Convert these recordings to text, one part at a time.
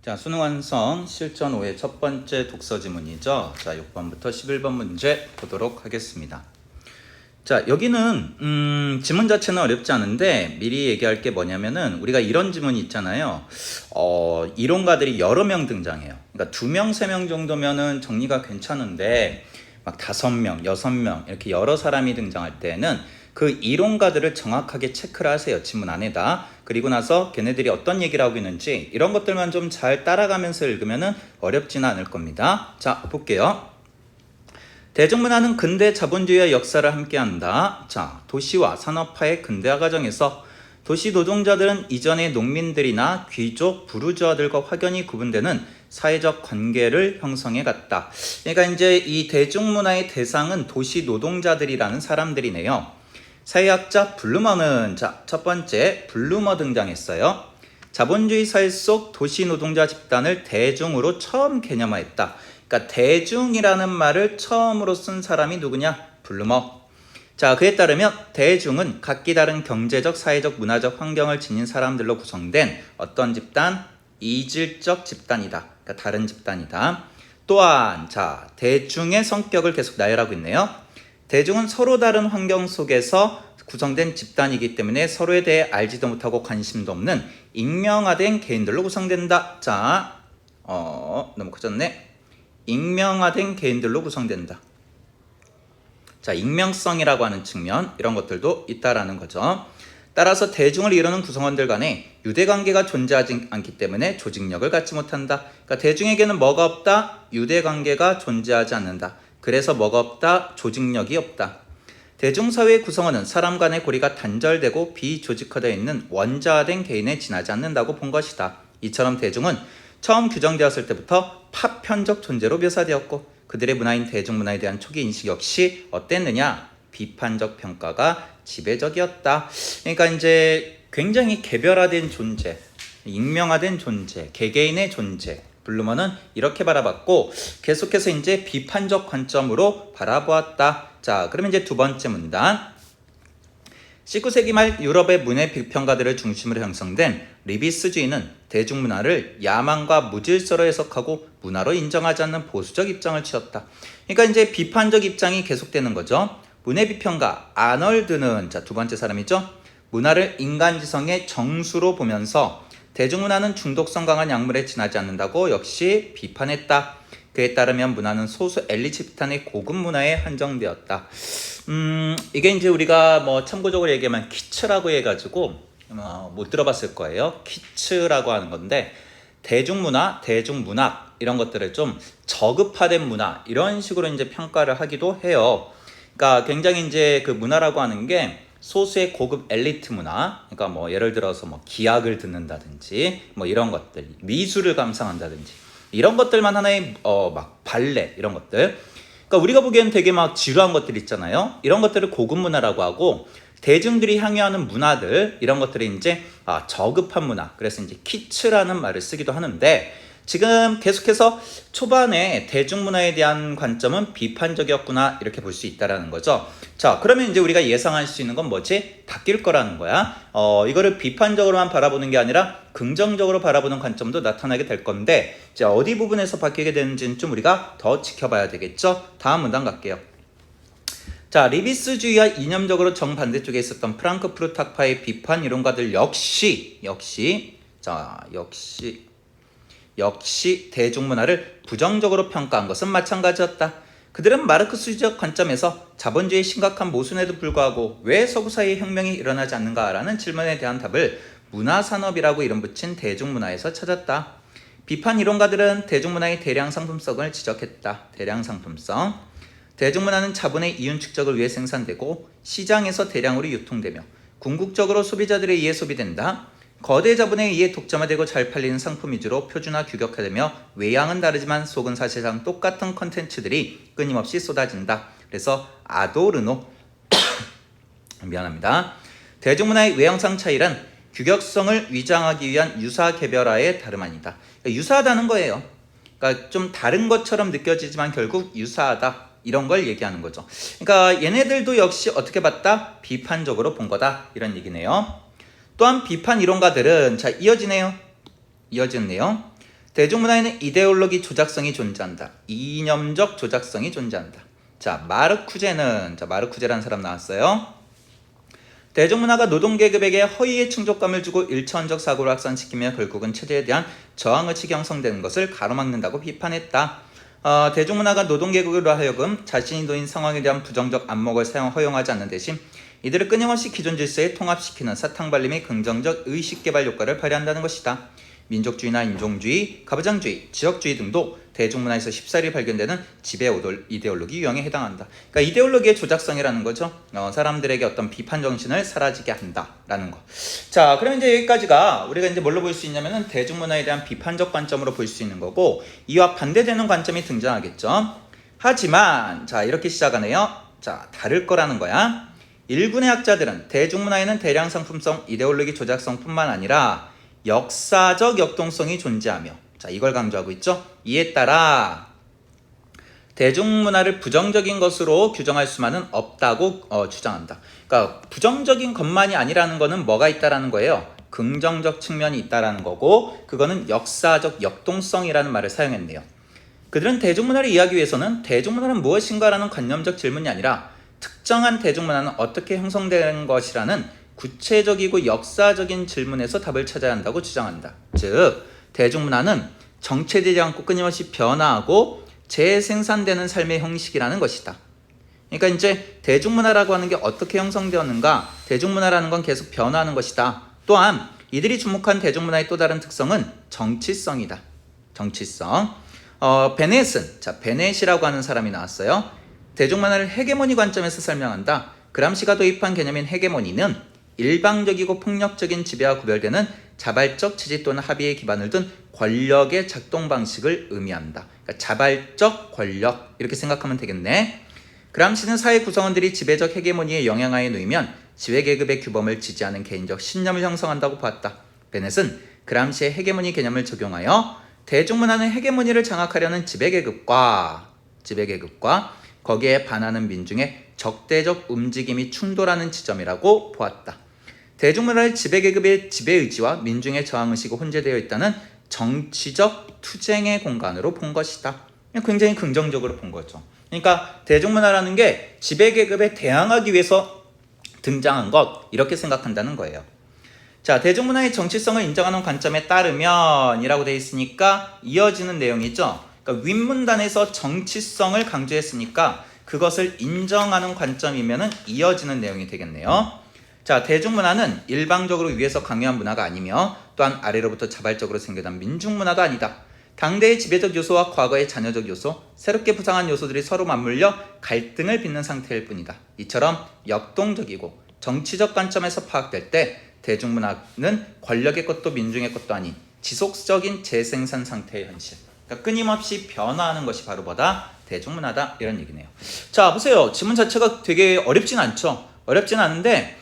자, 수능 완성 실전 5의 첫 번째 독서 지문이죠. 자, 6번부터 11번 문제 보도록 하겠습니다. 자, 여기는 지문 자체는 어렵지 않은데 미리 얘기할 게 뭐냐면은 우리가 이런 지문이 있잖아요. 이론가들이 여러 명 등장해요. 그러니까 2명, 3명 정도면은 정리가 괜찮은데 막 5명, 6명 이렇게 여러 사람이 등장할 때는 그 이론가들을 정확하게 체크를 하세요. 지문 안에다. 그리고 나서 걔네들이 어떤 얘기를 하고 있는지 이런 것들만 좀 잘 따라가면서 읽으면 어렵지는 않을 겁니다. 자, 볼게요. 대중문화는 근대 자본주의와 역사를 함께한다. 자, 도시와 산업화의 근대화 과정에서 도시 노동자들은 이전의 농민들이나 귀족, 부르주아들과 확연히 구분되는 사회적 관계를 형성해 갔다. 그러니까 이제 이 대중문화의 대상은 도시 노동자들이라는 사람들이네요. 사회학자 블루머는 첫 번째 블루머 등장했어요. 자본주의 사회 속 도시 노동자 집단을 대중으로 처음 개념화했다. 그러니까 대중이라는 말을 처음으로 쓴 사람이 누구냐? 블루머. 자, 그에 따르면 대중은 각기 다른 경제적, 사회적, 문화적 환경을 지닌 사람들로 구성된 어떤 집단? 이질적 집단이다. 그러니까 다른 집단이다. 또한 자, 대중의 성격을 계속 나열하고 있네요. 대중은 서로 다른 환경 속에서 구성된 집단이기 때문에 서로에 대해 알지도 못하고 관심도 없는 익명화된 개인들로 구성된다. 자, 너무 커졌네. 익명화된 개인들로 구성된다. 자, 익명성이라고 하는 측면, 이런 것들도 있다라는 거죠. 따라서 대중을 이루는 구성원들 간에 유대관계가 존재하지 않기 때문에 조직력을 갖지 못한다. 그러니까 대중에게는 뭐가 없다? 유대관계가 존재하지 않는다. 그래서 뭐가 없다? 조직력이 없다. 대중사회의 구성원은 사람 간의 고리가 단절되고 비조직화되어 있는 원자화된 개인에 지나지 않는다고 본 것이다. 이처럼 대중은 처음 규정되었을 때부터 파편적 존재로 묘사되었고 그들의 문화인 대중문화에 대한 초기 인식 역시 어땠느냐? 비판적 평가가 지배적이었다. 그러니까 이제 굉장히 개별화된 존재, 익명화된 존재, 개개인의 존재, 블루머는 이렇게 바라봤고 계속해서 이제 비판적 관점으로 바라보았다. 자, 그러면 이제 두 번째 문단. 19세기 말 유럽의 문해 비평가들을 중심으로 형성된 리비스주의는 대중문화를 야망과 무질서로 해석하고 문화로 인정하지 않는 보수적 입장을 취했다. 그러니까 이제 비판적 입장이 계속되는 거죠. 문해 비평가 아널드는 자, 두 번째 사람이죠. 문화를 인간지성의 정수로 보면서 대중문화는 중독성 강한 약물에 지나지 않는다고 역시 비판했다. 그에 따르면 문화는 소수 엘리트 집단의 고급 문화에 한정되었다. 이게 이제 우리가 뭐 참고적으로 얘기하면 키츠라고 해가지고 못 들어봤을 거예요. 키츠라고 하는 건데 대중문화, 대중문학 이런 것들을 좀 저급화된 문화 이런 식으로 이제 평가를 하기도 해요. 그러니까 굉장히 이제 그 문화라고 하는 게 소수의 고급 엘리트 문화, 그러니까 뭐 예를 들어서 뭐 기악을 듣는다든지 뭐 이런 것들, 미술을 감상한다든지 이런 것들만 하나의 막 발레 이런 것들. 그러니까 우리가 보기엔 되게 막 지루한 것들 있잖아요. 이런 것들을 고급 문화라고 하고 대중들이 향유하는 문화들 이런 것들이 이제 저급한 문화. 그래서 이제 키츠라는 말을 쓰기도 하는데 지금 계속해서 초반에 대중문화에 대한 관점은 비판적이었구나 이렇게 볼 수 있다라는 거죠. 자, 그러면 이제 우리가 예상할 수 있는 건 뭐지? 바뀔 거라는 거야. 이거를 비판적으로만 바라보는 게 아니라 긍정적으로 바라보는 관점도 나타나게 될 건데 자, 어디 부분에서 바뀌게 되는지는 좀 우리가 더 지켜봐야 되겠죠. 다음 문단 갈게요. 자, 리비스주의와 이념적으로 정반대쪽에 있었던 프랑크푸르트 학파의 비판 이론가들 역시 대중문화를 부정적으로 평가한 것은 마찬가지였다. 그들은 마르크스주의적 관점에서 자본주의의 심각한 모순에도 불구하고 왜 서구 사회의 혁명이 일어나지 않는가라는 질문에 대한 답을 문화산업이라고 이름 붙인 대중문화에서 찾았다. 비판 이론가들은 대중문화의 대량 상품성을 지적했다. 대량 상품성. 대중문화는 자본의 이윤 축적을 위해 생산되고 시장에서 대량으로 유통되며 궁극적으로 소비자들에 의해 소비된다. 거대 자본에 의해 독점화되고 잘 팔리는 상품 위주로 표준화 규격화되며 외양은 다르지만 속은 사실상 똑같은 컨텐츠들이 끊임없이 쏟아진다. 그래서 아도르노 미안합니다. 대중문화의 외형상 차이란 규격성을 위장하기 위한 유사 개별화의 다름 아니다. 그러니까 유사하다는 거예요. 그러니까 좀 다른 것처럼 느껴지지만 결국 유사하다. 이런 걸 얘기하는 거죠. 그러니까 얘네들도 역시 어떻게 봤다? 비판적으로 본 거다. 이런 얘기네요. 또한 비판 이론가들은 자 이어지네요. 대중문화에는 이데올로기 조작성이 존재한다. 이념적 조작성이 존재한다. 자, 마르쿠제라는 사람 나왔어요. 대중문화가 노동계급에게 허위의 충족감을 주고 일차원적 사고를 확산시키며 결국은 체제에 대한 저항의식이 형성되는 것을 가로막는다고 비판했다. 대중문화가 노동계급으로 하여금 자신이 놓인 상황에 대한 부정적 안목을 허용하지 않는 대신 이들을 끊임없이 기존 질서에 통합시키는 사탕발림의 긍정적 의식개발 효과를 발휘한다는 것이다. 민족주의나 인종주의, 가부장주의, 지역주의 등도 대중문화에서 쉽사리 발견되는 지배 이데올로기 유형에 해당한다. 그러니까 이데올로기의 조작성이라는 거죠. 사람들에게 어떤 비판 정신을 사라지게 한다라는 거. 자, 그럼 이제 여기까지가 우리가 이제 뭘로 볼 수 있냐면은 대중문화에 대한 비판적 관점으로 볼 수 있는 거고, 이와 반대되는 관점이 등장하겠죠. 하지만 자, 이렇게 시작하네요. 자, 다를 거라는 거야. 일군의 학자들은 대중문화에는 대량 상품성, 이데올로기 조작성뿐만 아니라 역사적 역동성이 존재하며, 자, 이걸 강조하고 있죠. 이에 따라 대중문화를 부정적인 것으로 규정할 수만은 없다고 주장한다. 그러니까 부정적인 것만이 아니라는 거는 뭐가 있다라는 거예요. 긍정적 측면이 있다라는 거고, 그거는 역사적 역동성이라는 말을 사용했네요. 그들은 대중문화를 이해하기 위해서는 대중문화는 무엇인가라는 관념적 질문이 아니라 특정한 대중문화는 어떻게 형성된 것이라는 구체적이고 역사적인 질문에서 답을 찾아야 한다고 주장한다. 즉, 대중문화는 정체되지 않고 끊임없이 변화하고 재생산되는 삶의 형식이라는 것이다. 그러니까 이제 대중문화라고 하는 게 어떻게 형성되었는가? 대중문화라는 건 계속 변화하는 것이다. 또한 이들이 주목한 대중문화의 또 다른 특성은 정치성이다. 정치성. 베넷이라고 하는 사람이 나왔어요. 대중문화를 헤게모니 관점에서 설명한다. 그람시가 도입한 개념인 헤게모니는 일방적이고 폭력적인 지배와 구별되는 자발적 지지 또는 합의에 기반을 둔 권력의 작동 방식을 의미한다. 그러니까 자발적 권력, 이렇게 생각하면 되겠네. 그람시는 사회 구성원들이 지배적 헤게모니의 영향하에 놓이면 지배계급의 규범을 지지하는 개인적 신념을 형성한다고 보았다. 베넷은 그람시의 헤게모니 개념을 적용하여 대중문화는 헤게모니를 장악하려는 지배계급과 거기에 반하는 민중의 적대적 움직임이 충돌하는 지점이라고 보았다. 대중문화를 지배계급의 지배의지와 민중의 저항의식이 혼재되어 있다는 정치적 투쟁의 공간으로 본 것이다. 굉장히 긍정적으로 본 거죠. 그러니까 대중문화라는 게 지배계급에 대항하기 위해서 등장한 것, 이렇게 생각한다는 거예요. 자, 대중문화의 정치성을 인정하는 관점에 따르면 이라고 되어 있으니까 이어지는 내용이죠. 그러니까 윗문단에서 정치성을 강조했으니까 그것을 인정하는 관점이면은 이어지는 내용이 되겠네요. 자, 대중문화는 일방적으로 위에서 강요한 문화가 아니며 또한 아래로부터 자발적으로 생겨난 민중문화도 아니다. 당대의 지배적 요소와 과거의 잔여적 요소, 새롭게 부상한 요소들이 서로 맞물려 갈등을 빚는 상태일 뿐이다. 이처럼 역동적이고 정치적 관점에서 파악될 때 대중문화는 권력의 것도 민중의 것도 아닌 지속적인 재생산 상태의 현실, 그러니까 끊임없이 변화하는 것이 바로 뭐다? 대중문화다, 이런 얘기네요. 자, 보세요. 지문 자체가 되게 어렵진 않죠. 어렵진 않은데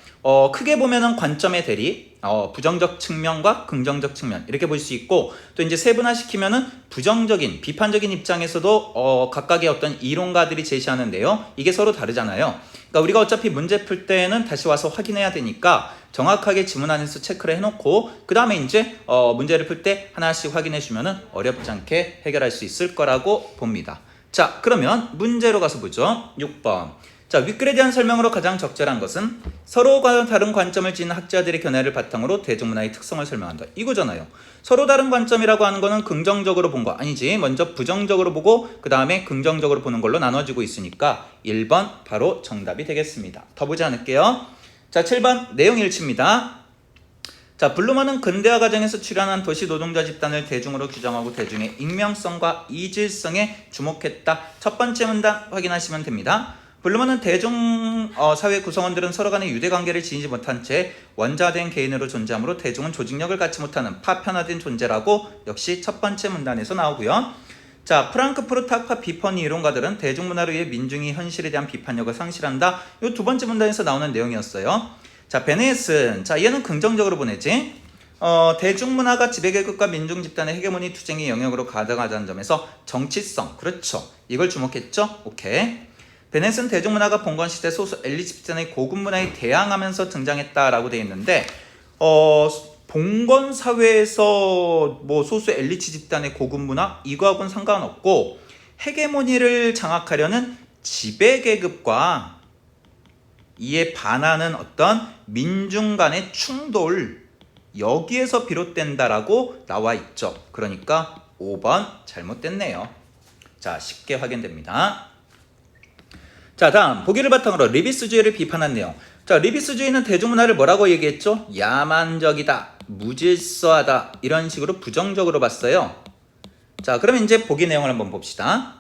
크게 보면은 관점의 대리, 부정적 측면과 긍정적 측면, 이렇게 볼 수 있고, 또 이제 세분화시키면은 부정적인, 비판적인 입장에서도 각각의 어떤 이론가들이 제시하는 내용, 이게 서로 다르잖아요. 그러니까 우리가 어차피 문제 풀 때는 다시 와서 확인해야 되니까 정확하게 지문 안에서 체크를 해놓고 그 다음에 이제 문제를 풀 때 하나씩 확인해 주면은 어렵지 않게 해결할 수 있을 거라고 봅니다. 자, 그러면 문제로 가서 보죠. 6번. 자, 윗글에 대한 설명으로 가장 적절한 것은 서로가 다른 관점을 지닌 학자들의 견해를 바탕으로 대중문화의 특성을 설명한다. 이거잖아요. 서로 다른 관점이라고 하는 거는 긍정적으로 본 거 아니지. 먼저 부정적으로 보고 그 다음에 긍정적으로 보는 걸로 나눠지고 있으니까 1번 바로 정답이 되겠습니다. 더 보지 않을게요. 자, 7번 내용 일치입니다. 자, 블루먼은 근대화 과정에서 출현한 도시 노동자 집단을 대중으로 규정하고 대중의 익명성과 이질성에 주목했다. 첫 번째 문단 확인하시면 됩니다. 블루먼은 대중 사회 구성원들은 서로 간의 유대관계를 지니지 못한 채 원자된 개인으로 존재하므로 대중은 조직력을 갖지 못하는 파편화된 존재라고 역시 첫 번째 문단에서 나오고요. 자, 프랑크푸르트학파 비퍼니 이론가들은 대중문화로 의해 민중이 현실에 대한 비판력을 상실한다. 이 두 번째 문단에서 나오는 내용이었어요. 자, 베넷은, 자, 얘는 긍정적으로 보내지. 대중문화가 지배계급과 민중 집단의 헤게모니 투쟁의 영역으로 가득하다는 점에서 정치성, 그렇죠. 이걸 주목했죠. 오케이. 베넷은 대중문화가 봉건시대 소수 엘리트 집단의 고급문화에 대항하면서 등장했다라고 되어 있는데 봉건 사회에서 뭐 소수 엘리트 집단의 고급 문화 이거하고는 상관없고 헤게모니를 장악하려는 지배 계급과 이에 반하는 어떤 민중 간의 충돌 여기에서 비롯된다라고 나와 있죠. 그러니까 5번 잘못됐네요. 자, 쉽게 확인됩니다. 자, 다음 보기를 바탕으로 리비스주의를 비판한 내용. 자, 리비스주의는 대중문화를 뭐라고 얘기했죠? 야만적이다, 무질서하다 이런 식으로 부정적으로 봤어요. 자, 그러면 이제 보기 내용을 한번 봅시다.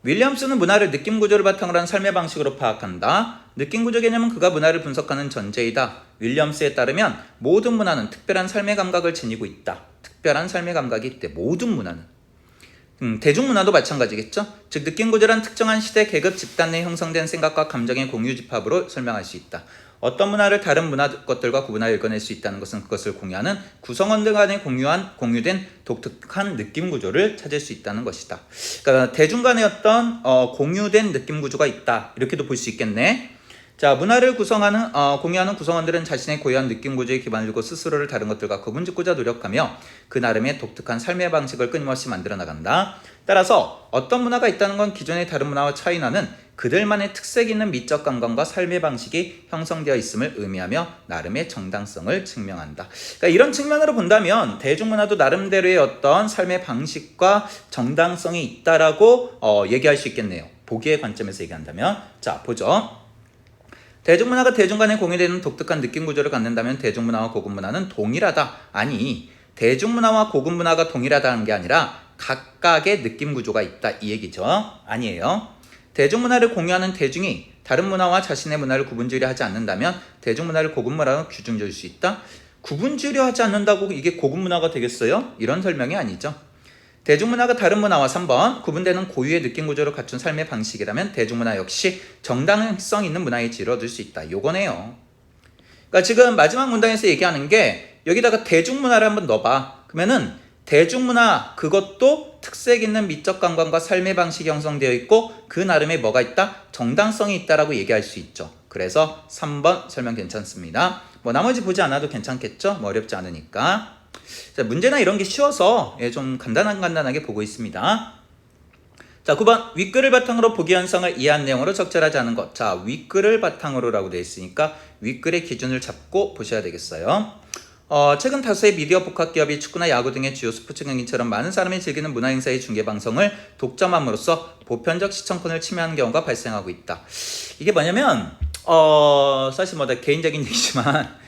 윌리엄스는 문화를 느낌 구조를 바탕으로 한 삶의 방식으로 파악한다. 느낌 구조 개념은 그가 문화를 분석하는 전제이다. 윌리엄스에 따르면 모든 문화는 특별한 삶의 감각을 지니고 있다. 특별한 삶의 감각이 있대. 모든 문화는. 대중문화도 마찬가지겠죠. 즉 느낌 구조란 특정한 시대, 계급, 집단 내에 형성된 생각과 감정의 공유 집합으로 설명할 수 있다. 어떤 문화를 다른 문화 것들과 구분하여 읽어낼 수 있다는 것은 그것을 공유하는 구성원들 간에 공유된 독특한 느낌 구조를 찾을 수 있다는 것이다. 그러니까 대중 간의 어떤 공유된 느낌 구조가 있다. 이렇게도 볼 수 있겠네. 자, 문화를 공유하는 구성원들은 자신의 고유한 느낌 구조에 기반을 두고 스스로를 다른 것들과 구분짓고자 노력하며 그 나름의 독특한 삶의 방식을 끊임없이 만들어 나간다. 따라서 어떤 문화가 있다는 건 기존의 다른 문화와 차이 나는 그들만의 특색 있는 미적 감각과 삶의 방식이 형성되어 있음을 의미하며 나름의 정당성을 증명한다. 그러니까 이런 측면으로 본다면 대중문화도 나름대로의 어떤 삶의 방식과 정당성이 있다라고 얘기할 수 있겠네요. 보기의 관점에서 얘기한다면. 자, 보죠. 대중문화가 대중 간에 공유되는 독특한 느낌 구조를 갖는다면 대중문화와 고급문화는 동일하다. 아니, 대중문화와 고급문화가 동일하다는 게 아니라 각각의 느낌 구조가 있다 이 얘기죠. 아니에요. 대중문화를 공유하는 대중이 다른 문화와 자신의 문화를 구분지으려 하지 않는다면 대중문화를 고급문화로 규정지을 수 있다? 구분지으려 하지 않는다고 이게 고급문화가 되겠어요? 이런 설명이 아니죠. 대중문화가 다른 문화와 3번 구분되는 고유의 느낌 구조를 갖춘 삶의 방식이라면 대중문화 역시 정당성 있는 문화에 지어들 수 있다. 요거네요. 그러니까 지금 마지막 문단에서 얘기하는 게 여기다가 대중문화를 한번 넣어봐. 그러면은 대중문화 그것도 특색 있는 미적 감각과 삶의 방식이 형성되어 있고 그 나름의 뭐가 있다? 정당성이 있다라고 얘기할 수 있죠. 그래서 3번 설명 괜찮습니다. 뭐 나머지 보지 않아도 괜찮겠죠? 뭐 어렵지 않으니까. 자, 문제나 이런 게 쉬워서 좀 간단하게 보고 있습니다. 자, 9번 윗글을 바탕으로 보기 현상을 이해한 내용으로 적절하지 않은 것. 자, 윗글을 바탕으로라고 되어 있으니까 윗글의 기준을 잡고 보셔야 되겠어요. 최근 다수의 미디어 복합기업이 축구나 야구 등의 주요 스포츠 경기처럼 많은 사람이 즐기는 문화행사의 중계방송을 독점함으로써 보편적 시청권을 침해하는 경우가 발생하고 있다. 이게 뭐냐면 사실 뭐 다 개인적인 얘기지만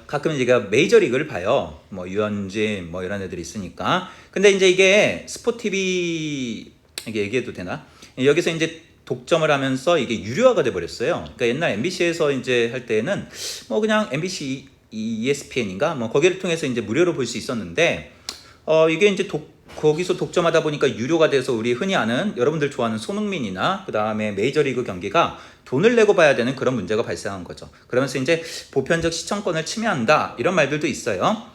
가끔 제가 메이저리그를 봐요. 뭐 유현진 뭐 이런 애들이 있으니까. 근데 이제 이게 스포티비 이게 얘기해도 되나? 여기서 이제 독점을 하면서 이게 유료화가 돼 버렸어요. 그러니까 옛날 MBC에서 이제 할 때는 뭐 그냥 MBC ESPN인가 뭐 거기를 통해서 이제 무료로 볼 수 있었는데 이게 이제 거기서 독점하다 보니까 유료가 돼서 우리 흔히 아는 여러분들 좋아하는 손흥민이나 그 다음에 메이저리그 경기가 돈을 내고 봐야 되는 그런 문제가 발생한 거죠. 그러면서 이제 보편적 시청권을 침해한다 이런 말들도 있어요.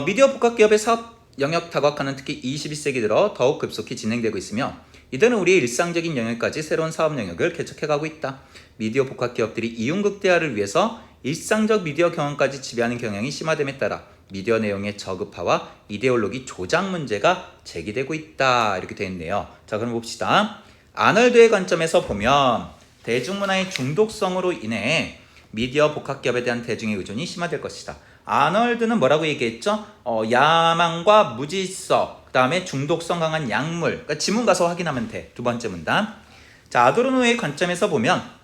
미디어 복합기업의 사업 영역 다각화는 특히 21세기 들어 더욱 급속히 진행되고 있으며 이들은 우리의 일상적인 영역까지 새로운 사업 영역을 개척해가고 있다. 미디어 복합기업들이 이윤 극대화를 위해서 일상적 미디어 경험까지 지배하는 경향이 심화됨에 따라 미디어 내용의 저급화와 이데올로기 조작 문제가 제기되고 있다. 이렇게 되어 있네요. 자, 그럼 봅시다. 아널드의 관점에서 보면 대중문화의 중독성으로 인해 미디어 복합기업에 대한 대중의 의존이 심화될 것이다. 아널드는 뭐라고 얘기했죠? 야망과 무질서, 그 다음에 중독성 강한 약물. 그러니까 지문 가서 확인하면 돼. 두 번째 문단. 자, 아도르노의 관점에서 보면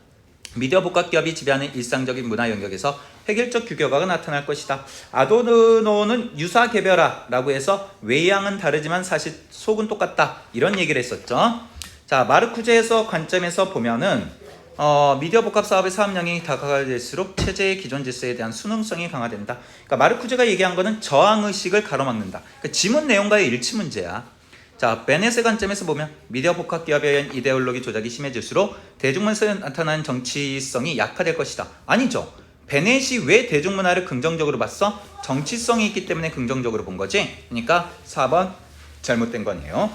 미디어 복합기업이 지배하는 일상적인 문화 영역에서 획일적 규격화가 나타날 것이다. 아도르노는 유사개별화라고 해서 외양은 다르지만 사실 속은 똑같다. 이런 얘기를 했었죠. 자, 마르쿠제에서 관점에서 보면은 미디어 복합 사업의 사업 영역이 다가갈수록 체제의 기존 질서에 대한 순응성이 강화된다. 그러니까 마르쿠제가 얘기한 거는 저항의식을 가로막는다. 그러니까 지문 내용과의 일치 문제야. 자, 베넷의 관점에서 보면 미디어 복합기업에 의한 이데올로기 조작이 심해질수록 대중문화에서 나타나는 정치성이 약화될 것이다. 아니죠. 베넷이 왜 대중문화를 긍정적으로 봤어? 정치성이 있기 때문에 긍정적으로 본 거지. 그러니까 4번 잘못된 거네요.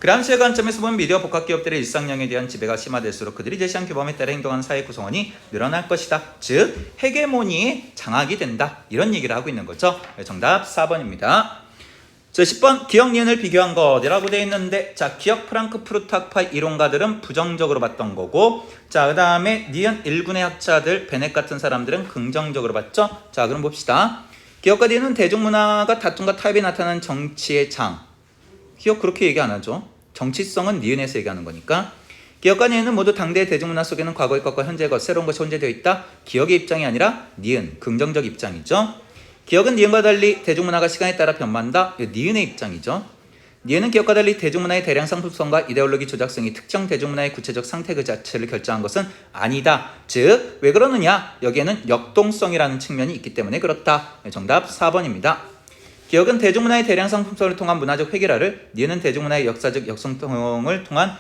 그람시의 관점에서 보면 미디어 복합 기업들의 일상량에 대한 지배가 심화될수록 그들이 제시한 규범에 따라 행동하는 사회 구성원이 늘어날 것이다. 즉 헤게모니의 장악이 된다. 이런 얘기를 하고 있는 거죠. 정답 4번입니다. 자, 10번 기억 니은을 비교한 것이라고 되어 있는데, 자, 기억 프랑크푸르트 학파 이론가들은 부정적으로 봤던 거고, 자, 그 다음에 니은 1군의 학자들 베넷 같은 사람들은 긍정적으로 봤죠. 자, 그럼 봅시다. 기억과 니은은 대중문화가 다툼과 타협이 나타나는 정치의 장. 기억 그렇게 얘기 안 하죠. 정치성은 니은에서 얘기하는 거니까. 기억과 니은은 모두 당대의 대중문화 속에는 과거의 것과 현재의 것, 새로운 것이 혼재되어 있다. 기억의 입장이 아니라 니은, 긍정적 입장이죠. 기억은 니은과 달리 대중문화가 시간에 따라 변만다. 니은의 입장이죠. 니은은 기억과 달리 대중문화의 대량 상품성과 이데올로기 조작성이 특정 대중문화의 구체적 상태 그 자체를 결정한 것은 아니다. 즉, 왜 그러느냐? 여기에는 역동성이라는 측면이 있기 때문에 그렇다. 정답 4번입니다. 기억은 대중문화의 대량 상품성을 통한 문화적 획일화를, 니은은 대중문화의 역사적 역성통을 통한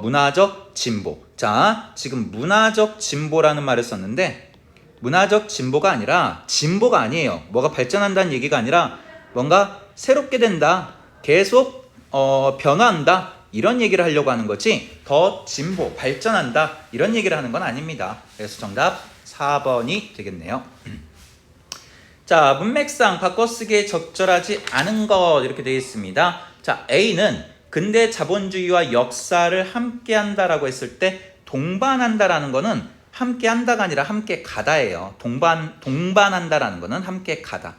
문화적 진보. 자, 지금 문화적 진보라는 말을 썼는데 문화적 진보가 아니라 진보가 아니에요. 뭐가 발전한다는 얘기가 아니라 뭔가 새롭게 된다. 계속 변화한다. 이런 얘기를 하려고 하는 거지 더 진보, 발전한다. 이런 얘기를 하는 건 아닙니다. 그래서 정답 4번이 되겠네요. 자, 문맥상 바꿔쓰기에 적절하지 않은 것 이렇게 되어 있습니다. 자, A는 근대 자본주의와 역사를 함께한다라고 했을 때 동반한다라는 거는 함께 한다가 아니라 함께 가다예요. 동반한다라는 거는 함께 가다.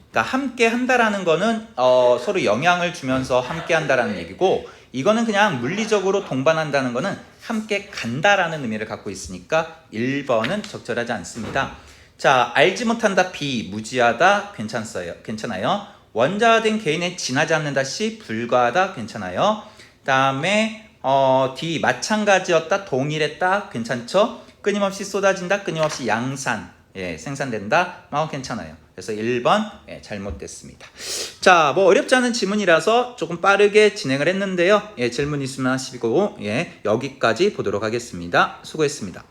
그러니까 함께 한다라는 거는 서로 영향을 주면서 함께 한다라는 얘기고, 이거는 그냥 물리적으로 동반한다는 거는 함께 간다라는 의미를 갖고 있으니까 1번은 적절하지 않습니다. 자, 알지 못한다 B, 무지하다 괜찮아요. 원자화된 개인에 지나지 않는다 C, 불과하다 괜찮아요. 다음에 D, 마찬가지였다 동일했다 괜찮죠? 끊임없이 쏟아진다, 끊임없이 양산, 생산된다, 괜찮아요. 그래서 1번 잘못됐습니다. 자, 뭐 어렵지 않은 지문이라서 조금 빠르게 진행을 했는데요. 질문 있으면 하시고 여기까지 보도록 하겠습니다. 수고했습니다.